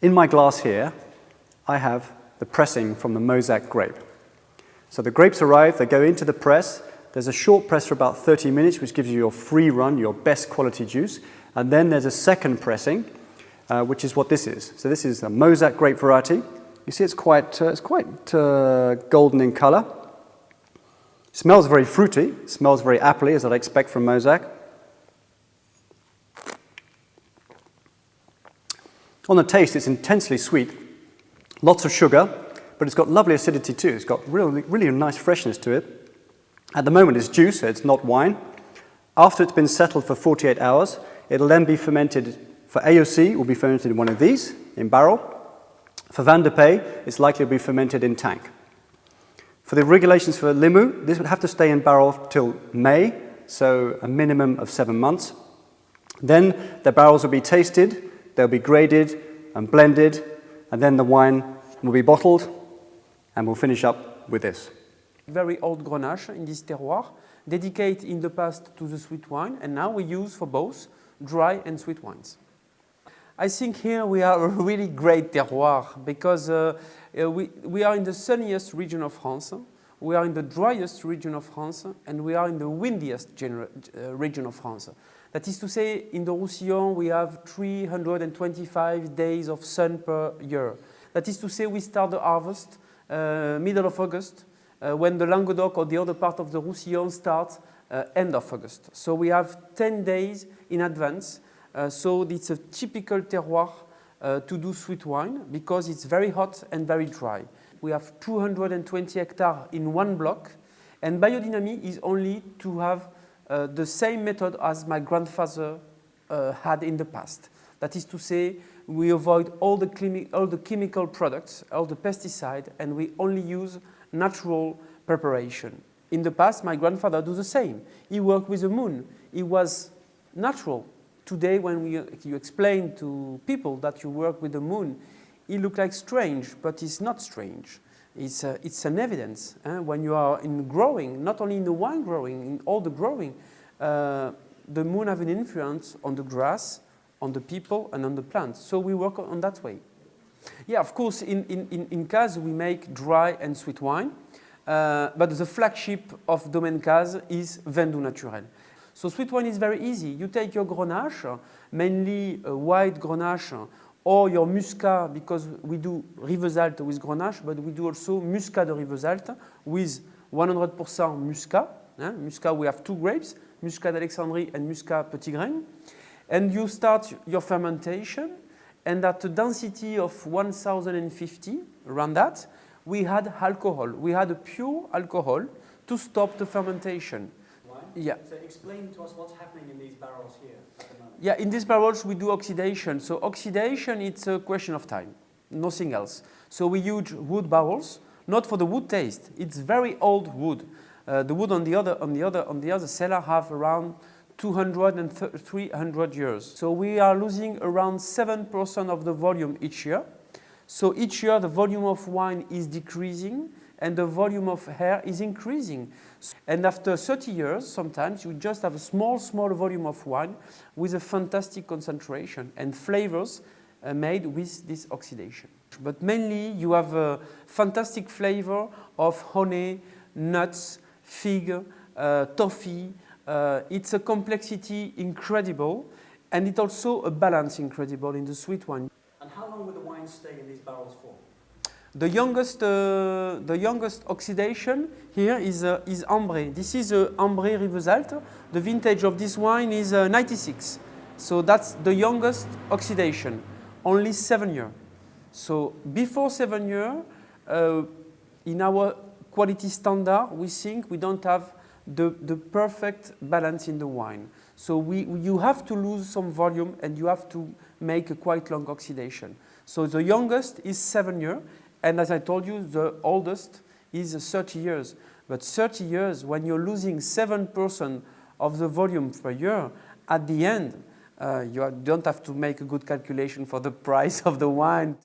In my glass here, I have the pressing from the Mosaic grape. So the grapes arrive, they go into the press. There's a short press for about 30 minutes, which gives you your free run, your best quality juice. And then there's a second pressing, which is what this is. So this is a Mosaic grape variety. You see it's quite golden in color. Smells very fruity, smells very appley, as I'd expect from Mosaic. On the taste, it's intensely sweet, lots of sugar, but it's got lovely acidity too. It's got really nice freshness to it. At the moment it's juice, so it's not wine. After it's been settled for 48 hours, it'll then be fermented. For AOC, it will be fermented in one of these, in barrel. For Van de Pey, it's likely to be fermented in tank. For the regulations for Limu, this would have to stay in barrel till May, so a minimum of 7 months. Then the barrels will be tasted, they'll be graded and blended, and then the wine will be bottled, and we'll finish up with this. Very old Grenache in this terroir, dedicated in the past to the sweet wine, and now we use for both dry and sweet wines. I think here we are a really great terroir because we are in the sunniest region of France, we are in the driest region of France, and we are in the windiest region of France. That is to say, in the Roussillon we have 325 days of sun per year. That is to say, we start the harvest middle of August, when the Languedoc or the other part of the Roussillon starts end of August. So we have 10 days in advance. So it's a typical terroir to do sweet wine because it's very hot and very dry. We have 220 hectares in one block, and biodynamic is only to have the same method as my grandfather had in the past. That is to say, we avoid all the chemical products, all the pesticide, and we only use natural preparation. In the past, my grandfather do the same. He worked with the moon. It was natural. Today, when you explain to people that you work with the moon, it looks like strange, but it's not strange. It's an evidence. When you are in growing, not only in the wine growing, in all the growing, the moon have an influence on the grass, on the people, and on the plants. So we work on that way. Yeah, of course, in Caz, we make dry and sweet wine, but the flagship of Domaine Caz is Vin doux Naturel. So sweet wine is very easy. You take your Grenache, mainly white Grenache, or your Muscat, because we do Rivesaltes with Grenache, but we do also Muscat de Rivesaltes with 100% Muscat. Muscat, we have two grapes, Muscat d'Alexandrie and Muscat Petit Grain. And you start your fermentation, and at a density of 1050, around that, we had alcohol. We had a pure alcohol to stop the fermentation. Yeah. So explain to us what's happening in these barrels here at the moment. Yeah, in these barrels we do oxidation. So oxidation, it's a question of time, nothing else. So we use wood barrels, not for the wood taste. It's very old wood. The wood on the other cellar have around 200 and 300 years. So we are losing around 7% of the volume each year. So each year the volume of wine is decreasing and the volume of air is increasing. And after 30 years, sometimes you just have a small volume of wine with a fantastic concentration and flavors made with this oxidation. But mainly you have a fantastic flavor of honey, nuts, fig, toffee. It's a complexity incredible, and it's also a balance incredible in the sweet wine. And how long will the wine stay in these barrels for? The youngest oxidation here is Ambré. This is Ambré Rivesaltes. The vintage of this wine is 96. So that's the youngest oxidation, only 7 years. So before 7 years, in our quality standard, we think we don't have the perfect balance in the wine. So you have to lose some volume and you have to make a quite long oxidation. So the youngest is 7 years. And as I told you, the oldest is 30 years. But 30 years, when you're losing 7% of the volume per year, at the end, you don't have to make a good calculation for the price of the wine.